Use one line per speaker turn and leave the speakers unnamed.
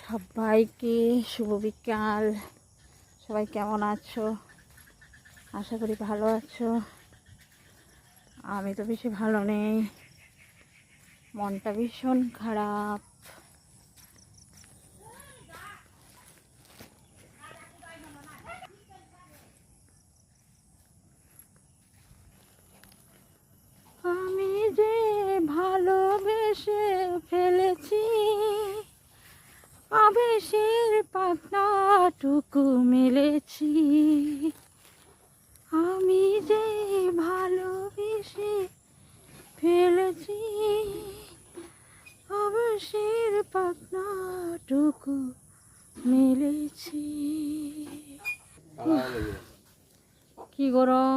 সবাইকে শুভ বিকাল। সবাই কেমন আছো? আশা করি ভালো আছো। আমি তো বেশি ভালো নেই, মনটা ভীষণ খারাপ। আমি যে ভালোবেসে ফেলেছি, আবেশের পাতনাটুকু মেলেছি। আমি যে ভালোবেসে ফেলেছি, আবেশের পাতনাটুকু মেলেছি। কি গরম!